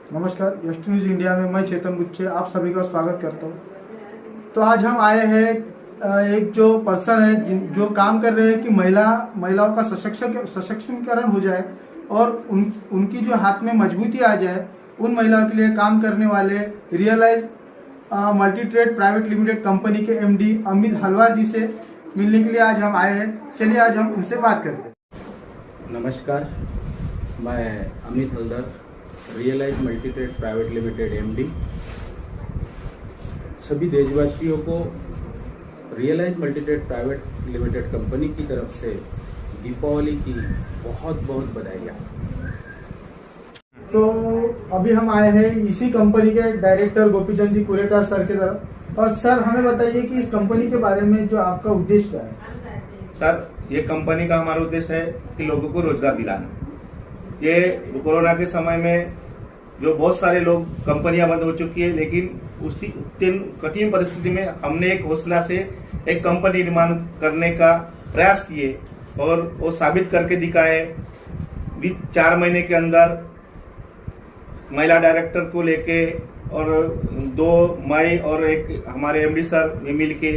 नमस्कार, यश news India में मैं चेतन गुच्छे आप सभी का स्वागत करता हूँ। तो आज हम आए हैं एक जो पर्सन है जो काम कर रहे हैं कि महिलाओं का सशक्तिकरण हो जाए और उनकी जो हाथ में मजबूती आ जाए। उन महिलाओं के लिए काम करने वाले Realize Multi Trade Private Limited company के एमडी अमित हलवार जी से मिलने के लिए आज हम आए हैं। चलिए आज हम उनसे बात करते हैं। नमस्कार, मैं Amit Haldar, Realize Multi Trade Private Limited MD. सभी देशवासियों को Realize Multi Trade Private Limited company की तरफ से दीपावली की बहुत बहुत बधाइयाँ। तो अभी हम आए हैं इसी कंपनी के डायरेक्टर गोपीचंद जी कुरेकर सर की तरफ। और सर हमें बताइए कि इस कंपनी के बारे में जो आपका उद्देश्य क्या है। सर, ये कंपनी का हमारा उद्देश्य है कि लोगों को रोजगार दिलाना। ये कोरोना के समय में जो बहुत सारे लोग कंपनियां बंद हो चुकी है, लेकिन उसी कठिन परिस्थिति में हमने एक हौसला से एक कंपनी निर्माण करने का प्रयास किए और वो साबित करके दिखाए। 4 महीने के अंदर महिला डायरेक्टर को लेके और 2 मई और एक हमारे एमडी सर मिल के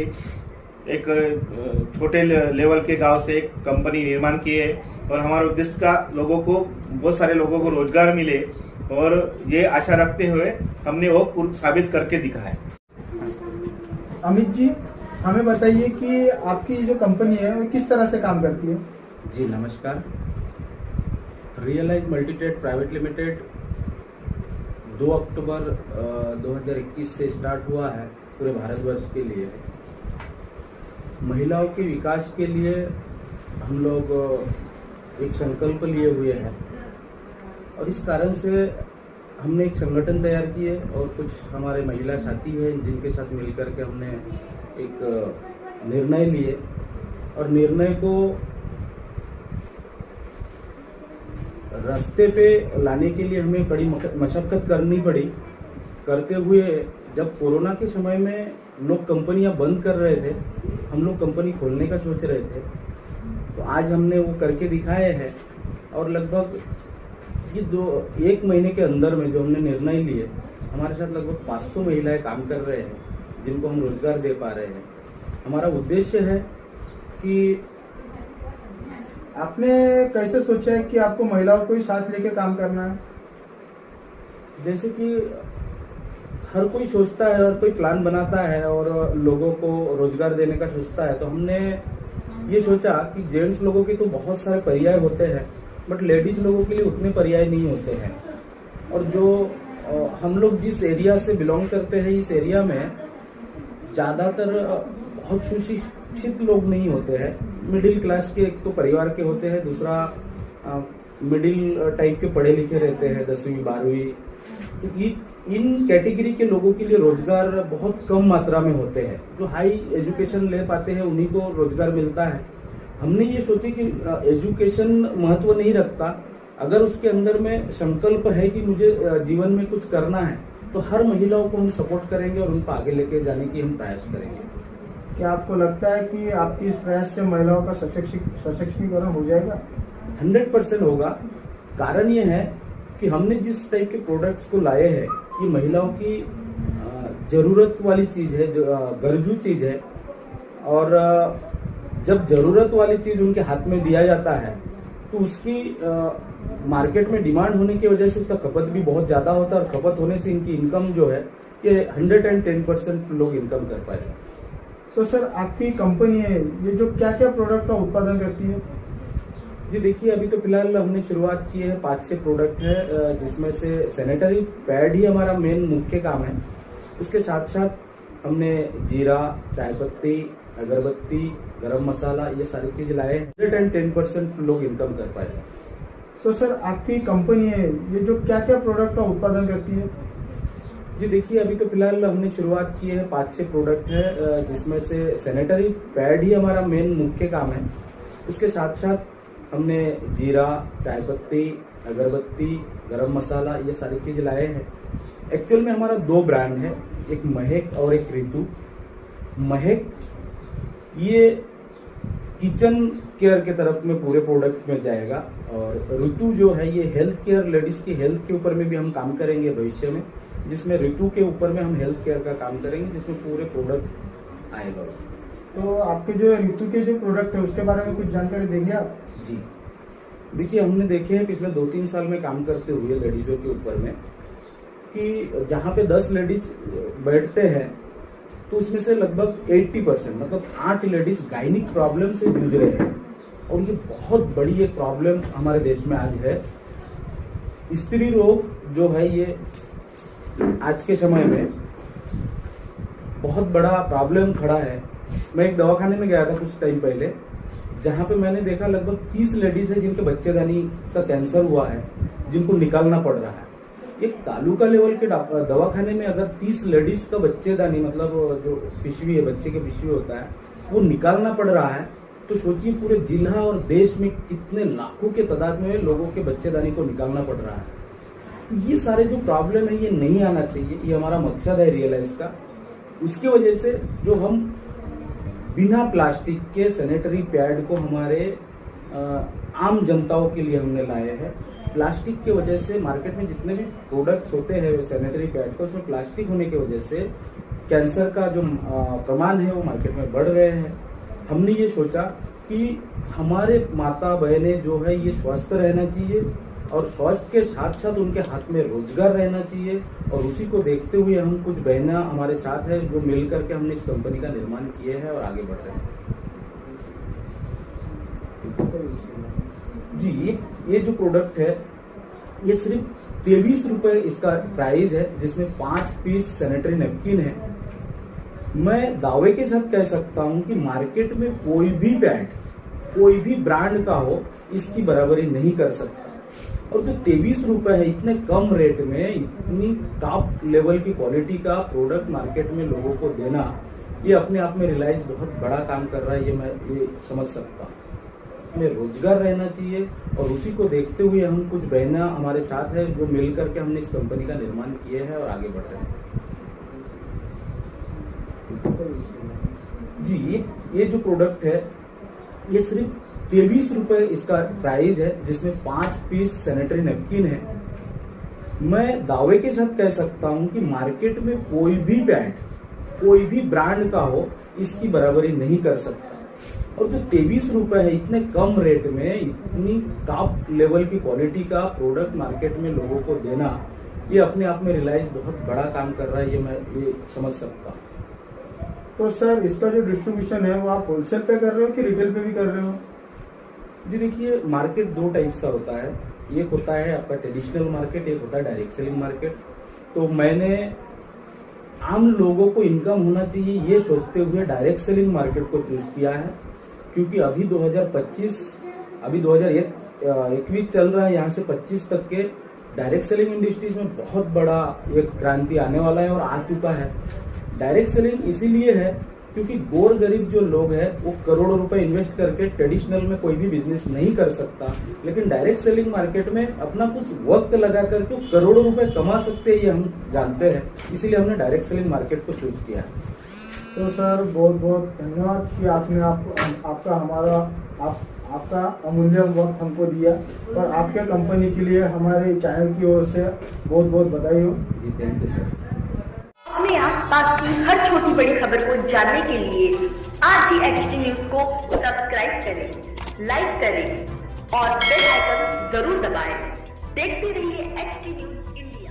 एक छोटे लेवल के गांव से एक कंपनी निर्माण की है और हमारे उद्देश्य का बहुत सारे लोगों को रोजगार मिले और ये आशा रखते हुए हमने वो साबित करके दिखाया। अमित जी हमें बताइए कि आपकी जो कंपनी है वो किस तरह से काम करती है। जी नमस्कार, Realize Multi Trade Private Limited 2 अक्टूबर 2021 से स्टार्ट हुआ है पूरे भारतवर्ष के लिए। महिलाओं के विकास के लिए हम लोग एक संकल्प लिए हुए हैं और इस कारण से हमने एक संगठन तैयार किए और कुछ हमारे महिला साथी हैं जिनके साथ मिलकर के हमने एक निर्णय लिए और निर्णय को रास्ते पे लाने के लिए हमें कड़ी मशक्कत करनी पड़ी। करते हुए जब कोरोना के समय में लोग कंपनियां बंद कर रहे थे, हम लोग कंपनी खोलने का सोच रहे थे, तो आज हमने वो करके दिखाए हैं और लगभग ये 1 महीने के अंदर में जो हमने निर्णय लिए, हमारे साथ लगभग 500 महिलाएं काम कर रहे हैं जिनको हम रोजगार दे पा रहे हैं। हमारा उद्देश्य है कि आपने कैसे सोचा है कि आपको महिलाओं को ही साथ लेके काम करना है। जैसे कि हर कोई सोचता है, हर कोई प्लान बनाता है और लोगों को रोजगार देने का सोचता है, तो हमने ये सोचा कि जेंट्स लोगों के तो बहुत सारे पर्याय होते हैं बट लेडीज लोगों के लिए उतने पर्याय नहीं होते हैं। और जो हम लोग जिस एरिया से बिलोंग करते हैं, इस एरिया में ज़्यादातर बहुत सुशिक्षित लोग नहीं होते हैं। मिडिल क्लास के एक तो परिवार के होते हैं, दूसरा मिडिल टाइप के पढ़े लिखे रहते हैं, 10वीं 12वीं। इन कैटेगरी के लोगों के लिए रोजगार बहुत कम मात्रा में होते हैं। जो हाई एजुकेशन ले पाते हैं उन्हीं को रोजगार मिलता है। हमने ये सोचे कि एजुकेशन महत्व नहीं रखता, अगर उसके अंदर में संकल्प है कि मुझे जीवन में कुछ करना है तो हर महिलाओं को हम सपोर्ट करेंगे और उनको आगे लेके जाने की हम प्रयास करेंगे। क्या आपको लगता है कि आपकी इस प्रयास से महिलाओं का सशक्तिकरण हो जाएगा? 100% होगा। कारण ये है कि हमने जिस टाइप के प्रोडक्ट्स को लाए हैं, ये महिलाओं की जरूरत वाली चीज है, गरजू चीज है। और जब जरूरत वाली चीज उनके हाथ में दिया जाता है तो उसकी मार्केट में डिमांड होने की वजह से उसका खपत भी बहुत ज्यादा होता है और खपत होने से इनकी इनकम जो है ये 110% लोग इनकम कर पाए। तो सर आपकी कंपनी है ये जो क्या क्या प्रोडक्ट का उत्पादन करती है। जी देखिए, अभी तो फिलहाल हमने शुरुआत की है, 5-6 प्रोडक्ट है जिसमें से सैनिटरी पैड ही हमारा मेन मुख्य काम है। उसके साथ साथ हमने जीरा, चाय पत्ती, अगरबत्ती, गरम मसाला, ये सारी चीज लाए हैं। 110% लोग इनकम कर पाए। तो सर आपकी कंपनी है ये जो क्या क्या प्रोडक्ट का उत्पादन करती है। जी देखिए, अभी तो फिलहाल हमने शुरुआत की है, 5-6 प्रोडक्ट है जिसमें से सैनिटरी पैड ही हमारा मेन मुख्य काम है। उसके साथ साथ हमने जीरा, चाय पत्ती, अगरबत्ती, गरम मसाला, ये सारी चीज लाए हैं। एक्चुअल में हमारा 2 ब्रांड है, एक महक और एक ऋतु। महक ये किचन केयर के तरफ में पूरे प्रोडक्ट में जाएगा। और ऋतु जो है ये हेल्थ केयर, लेडीज की हेल्थ के ऊपर में भी हम काम करेंगे भविष्य में, जिसमें ऋतु के ऊपर में हम हेल्थ केयर का काम करेंगे, जिसमें पूरे प्रोडक्ट आएगा। तो आपके जो ऋतु के जो प्रोडक्ट है उसके बारे में कुछ जानकारी देंगे आप? जी देखिए, हमने देखे हैं पिछले 2-3 साल में काम करते हुए लेडीज़ों के ऊपर में कि जहाँ पे 10 लेडीज बैठते हैं तो उसमें से लगभग 80% मतलब 8 लेडीज गायनिक प्रॉब्लम से जूझ रहे हैं। और ये बहुत बड़ी एक प्रॉब्लम हमारे देश में आज है। स्त्री रोग जो है ये आज के समय में बहुत बड़ा प्रॉब्लम खड़ा है। मैं एक दवाखाने में गया था कुछ टाइम पहले, जहाँ पे मैंने देखा लगभग 30 लेडीज है जिनके बच्चेदानी का कैंसर हुआ है, जिनको निकालना पड़ रहा है। एक तालुका लेवल के दवाखाने में अगर 30 लेडीज का बच्चेदानी मतलब जो पिशवी है, बच्चे के पिशवी होता है, वो निकालना पड़ रहा है, तो सोचिए पूरे जिला और देश में कितने लाखों के तादाद में लोगों के बच्चेदानी को निकालना पड़ रहा है। ये सारे जो प्रॉब्लम है ये नहीं आना चाहिए, ये हमारा मकसद है रियलाइज का। उसकी वजह से जो हम बिना प्लास्टिक के सैनिटरी पैड को हमारे आम जनताओं के लिए हमने लाए हैं। प्लास्टिक की वजह से मार्केट में जितने भी प्रोडक्ट्स होते हैं सैनिटरी पैड को, उसमें प्लास्टिक होने की वजह से कैंसर का जो प्रमाण है वो मार्केट में बढ़ रहे हैं। हमने ये सोचा कि हमारे माता बहनें जो है ये स्वस्थ रहना चाहिए और स्वास्थ्य के साथ साथ उनके हाथ में रोजगार रहना चाहिए। और उसी को देखते हुए हम कुछ बहना हमारे साथ है जो मिल करके हमने इस कंपनी का निर्माण किए है और आगे बढ़ रहे हैं। जी ये जो प्रोडक्ट है ये सिर्फ 23 रुपए इसका प्राइस है, जिसमें 5 पीस सैनिटरी नैपकिन है। मैं दावे के साथ कह सकता हूं कि मार्केट में कोई भी पैड कोई भी ब्रांड का हो इसकी बराबरी नहीं कर सकता। और जो 23 रुपए है इतने कम रेट में इतनी टॉप लेवल की क्वालिटी का प्रोडक्ट मार्केट में लोगों को देना, ये अपने आप में रिलायंस बहुत बड़ा काम कर रहा है, ये मैं ये समझ सकता हूँ। में रोजगार रहना चाहिए और उसी को देखते हुए हम कुछ बहना हमारे साथ है जो मिल करके हमने इस कंपनी का निर्माण किए है और आगे बढ़ रहे हैं। जी ये जो प्रोडक्ट है ये सिर्फ 23 रुपए इसका प्राइस है, जिसमें 5 पीस सैनिटरी नैपकिन है। मैं दावे के साथ कह सकता हूं कि मार्केट में कोई भी पैड कोई भी ब्रांड का हो इसकी बराबरी नहीं कर सकता। और जो 23 रुपए है इतने कम रेट में इतनी टॉप लेवल की क्वालिटी का प्रोडक्ट मार्केट में लोगों को देना, ये अपने आप में रिलायंस बहुत बड़ा काम कर रहा है, ये मैं ये समझ सकता हूँ। तो सर इसका जो डिस्ट्रीब्यूशन है वो आप होलसेल पे कर रहे हो कि रिटेल पे भी कर रहे हो? जी देखिए, मार्केट 2 टाइप का होता है। एक होता है आपका ट्रेडिशनल मार्केट, एक होता है डायरेक्ट सेलिंग मार्केट। तो मैंने आम लोगों को इनकम होना चाहिए ये सोचते हुए डायरेक्ट सेलिंग मार्केट को चूज किया है, क्योंकि अभी 2021 चल रहा है, यहाँ से 25 तक के डायरेक्ट सेलिंग इंडस्ट्रीज में बहुत बड़ा एक क्रांति आने वाला है और आ चुका है। डायरेक्ट सेलिंग इसीलिए है क्योंकि गोर गरीब जो लोग हैं वो करोड़ों रुपए इन्वेस्ट करके ट्रेडिशनल में कोई भी बिजनेस नहीं कर सकता, लेकिन डायरेक्ट सेलिंग मार्केट में अपना कुछ वक्त लगा करके करोड़ों रुपए कमा सकते हैं, ये हम जानते हैं। इसीलिए हमने डायरेक्ट सेलिंग मार्केट को चूज किया है। तो सर बहुत बहुत धन्यवाद कि आपने आपका अमूल्य वक्त हमको दिया और आपके कंपनी के लिए हमारे चैनल की ओर से बहुत बहुत बधाई हो। जी थैंक यू सर। अपने आसपास की हर छोटी बड़ी खबर को जानने के लिए आज ही HT न्यूज को सब्सक्राइब करें, लाइक करें और बेल आइकन जरूर दबाएं। देखते रहिए HT न्यूज इंडिया।